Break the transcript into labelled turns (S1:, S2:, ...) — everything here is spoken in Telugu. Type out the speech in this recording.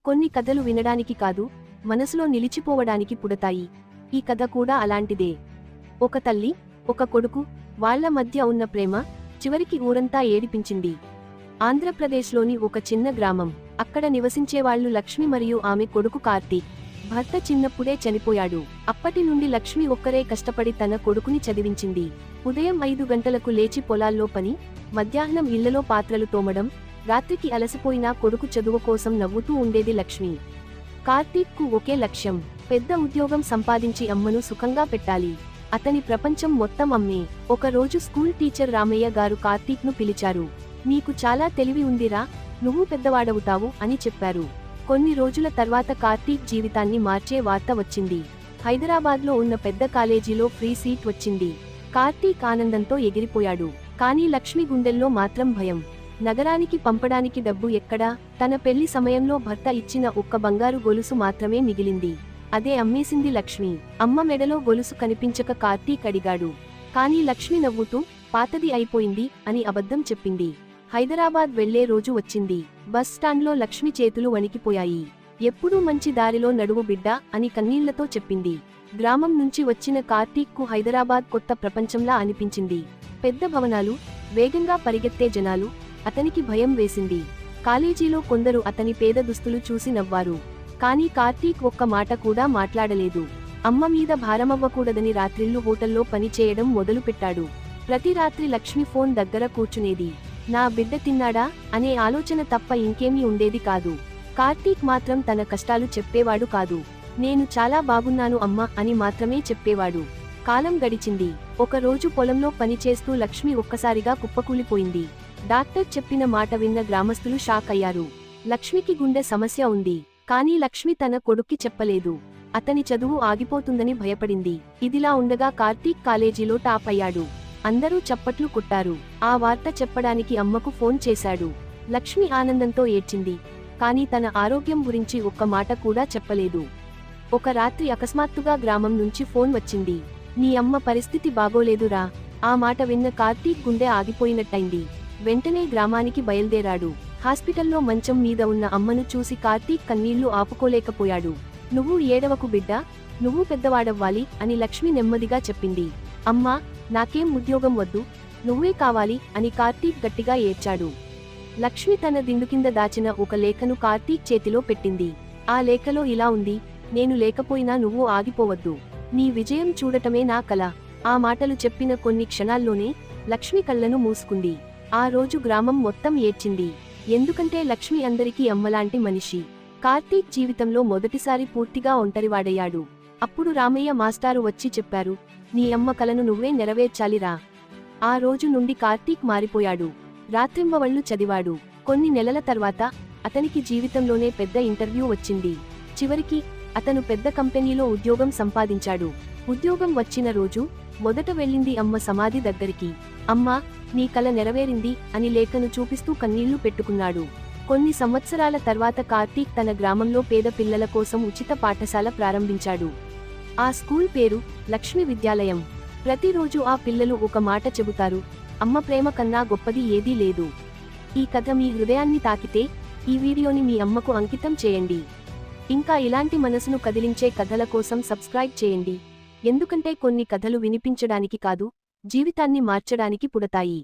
S1: కొన్ని కథలు వినడానికి కాదు, మనసులో నిలిచిపోవడానికి పుడతాయి. ఈ కథ కూడా అలాంటిదే. ఒక తల్లి, ఒక కొడుకు, వాళ్ల మధ్య ఉన్న ప్రేమ చివరికి ఊరంతా ఏడిపించింది. ఆంధ్రప్రదేశ్లోని ఒక చిన్న గ్రామం. అక్కడ నివసించేవాళ్లు లక్ష్మి మరియు ఆమె కొడుకు కార్తీక్. భర్త చిన్నప్పుడే చనిపోయాడు. అప్పటి నుండి లక్ష్మి ఒక్కరే కష్టపడి తన కొడుకుని చదివించింది. ఉదయం 5 గంటలకు లేచి పొలాల్లో పని, మధ్యాహ్నం ఇళ్లలో పాత్రలు తోమడం, రాత్రికి అలసిపోయినా కొడుకు చదువు కోసం నవ్వుతూ ఉండేది లక్ష్మి. కార్తీక్ కు ఒకే లక్ష్యం, పెద్ద ఉద్యోగం సంపాదించి అమ్మను సుఖంగా పెట్టాలి. అతని ప్రపంచం మొత్తం అమ్మే. ఒక రోజు స్కూల్ టీచర్ రామయ్య గారు కార్తీక్ ను పిలిచారు. నీకు చాలా తెలివి ఉందిరా, నువ్వు పెద్దవాడవుతావు అని చెప్పారు. కొన్ని రోజుల తర్వాత కార్తీక్ జీవితాన్ని మార్చే వార్త వచ్చింది. హైదరాబాద్లో ఉన్న పెద్ద కాలేజీలో ఫ్రీ సీట్ వచ్చింది. కార్తీక్ ఆనందంతో ఎగిరిపోయాడు. కానీ లక్ష్మి గుండెల్లో మాత్రం భయం. నగరానికి పంపడానికి డబ్బు ఎక్కడా? తన పెళ్లి సమయంలో భర్త ఇచ్చిన ఒక్క బంగారు గొలుసు మాత్రమే మిగిలింది. అదే అమ్మేసింది లక్ష్మి. అమ్మ మెడలో గొలుసు కనిపించక కార్తీక్ అడిగాడు. కానీ లక్ష్మి నవ్వుతూ, పాతది అయిపోయింది అని అబద్ధం చెప్పింది. హైదరాబాద్ వెళ్లే రోజు వచ్చింది. బస్ స్టాండ్లో లక్ష్మి చేతులు వణికిపోయాయి. ఎప్పుడూ మంచి దారిలో నడువు బిడ్డా అని కన్నీళ్లతో చెప్పింది. గ్రామం నుంచి వచ్చిన కార్తీక్ కు హైదరాబాద్ కొత్త ప్రపంచంలా అనిపించింది. పెద్ద భవనాలు, వేగంగా పరిగెత్తే జనాలు. అతనికి భయం వేసింది. కాలేజీలో కొందరు అతని పేద దుస్తులు చూసి నవ్వారు. కానీ కార్తీక్ ఒక్క మాట కూడా మాట్లాడలేదు. అమ్మ మీద భారమవ్వకూడదని రాత్రిళ్లు హోటల్లో పనిచేయడం మొదలుపెట్టాడు. ప్రతి రాత్రి లక్ష్మి ఫోన్ దగ్గర కూర్చునేది. నా బిడ్డ తిన్నాడా అనే ఆలోచన తప్ప ఇంకేమీ ఉండేది కాదు. కార్తీక్ మాత్రం తన కష్టాలు చెప్పేవాడు కాదు. నేను చాలా బాగున్నాను అమ్మా అని మాత్రమే చెప్పేవాడు. కాలం గడిచింది. ఒకరోజు పొలంలో పనిచేస్తూ లక్ష్మి ఒక్కసారిగా కుప్పకూలిపోయింది. డాక్టర్ చెప్పిన మాట విన్న గ్రామస్తులు షాక్ అయ్యారు. లక్ష్మికి గుండె సమస్య ఉంది. కానీ లక్ష్మి తన కొడుక్కి చెప్పలేదు. అతని చదువు ఆగిపోతుందని భయపడింది. ఇదిలా ఉండగా కార్తీక్ కాలేజీలో టాప్ అయ్యాడు. అందరూ చప్పట్లు కొట్టారు. ఆ వార్త చెప్పడానికి అమ్మకు ఫోన్ చేశాడు. లక్ష్మి ఆనందంతో ఏడ్చింది. కానీ తన ఆరోగ్యం గురించి ఒక్క మాట కూడా చెప్పలేదు. ఒక రాత్రి అకస్మాత్తుగా గ్రామం నుంచి ఫోన్ వచ్చింది. నీ అమ్మ పరిస్థితి బాగోలేదురా. ఆ మాట విన్న కార్తీక్ గుండె ఆగిపోయినట్టయింది. వెంటనే గ్రామానికి బయల్దేరాడు. హాస్పిటల్లో మంచం మీద ఉన్న అమ్మను చూసి కార్తీక్ కన్నీళ్లు ఆపుకోలేకపోయాడు. నువ్వు ఏడవకు బిడ్డా, నువ్వు పెద్దవాడవ్వాలి అని లక్ష్మి నెమ్మదిగా చెప్పింది. అమ్మా, నాకేం ఉద్యోగం వద్దు, నువ్వే కావాలి అని కార్తీక్ గట్టిగా ఏడ్చాడు. లక్ష్మి తన దిండు కింద దాచిన ఒక లేఖను కార్తీక్ చేతిలో పెట్టింది. ఆ లేఖలో ఇలా ఉంది: నేను లేకపోయినా నువ్వు ఆగిపోవద్దు. నీ విజయం చూడటమే నా కల. ఆ మాటలు చెప్పిన కొన్ని క్షణాల్లోనే లక్ష్మి కళ్ళను మూసుకుంది. ఆ రోజు గ్రామం మొత్తం ఏడ్చింది. ఎందుకంటే లక్ష్మి అందరికీ అమ్మలాంటి మనిషి. కార్తీక్ జీవితంలో మొదటిసారి పూర్తిగా ఒంటరివాడయ్యాడు. అప్పుడు రామయ్య మాస్టారు వచ్చి చెప్పారు, నీ అమ్మ కలను నువ్వే నెరవేర్చాలిరా. ఆ రోజు నుండి కార్తీక్ మారిపోయాడు. రాత్రింబవళ్లు చదివాడు. కొన్ని నెలల తర్వాత అతనికి జీవితంలోనే పెద్ద ఇంటర్వ్యూ వచ్చింది. చివరికి అతను పెద్ద కంపెనీలో ఉద్యోగం సంపాదించాడు. ఉద్యోగం వచ్చిన రోజు మొదట వెళ్ళింది అమ్మ సమాధి దగ్గరికి. అమ్మా, నీ కల నెరవేరింది అని లేఖను చూపిస్తూ కన్నీళ్లు పెట్టుకున్నాడు. కొన్ని సంవత్సరాల తర్వాత కార్తీక్ తన గ్రామంలో పేద పిల్లల కోసం ఉచిత పాఠశాల ప్రారంభించాడు. ఆ స్కూల్ పేరు లక్ష్మి విద్యాలయం. ప్రతిరోజు ఆ పిల్లలు ఒక మాట చెబుతారు: అమ్మ ప్రేమ కన్నా గొప్పది ఏదీ లేదు. ఈ కథ మీ హృదయాన్ని తాకితే ఈ వీడియోని మీ అమ్మకు అంకితం చేయండి. ఇంకా ఇలాంటి మనసును కదిలించే కథల కోసం సబ్స్క్రైబ్ చేయండి. ఎందుకంటే కొన్ని కథలు వినిపించడానికి కాదు, జీవితాన్ని మార్చడానికి పుడతాయి.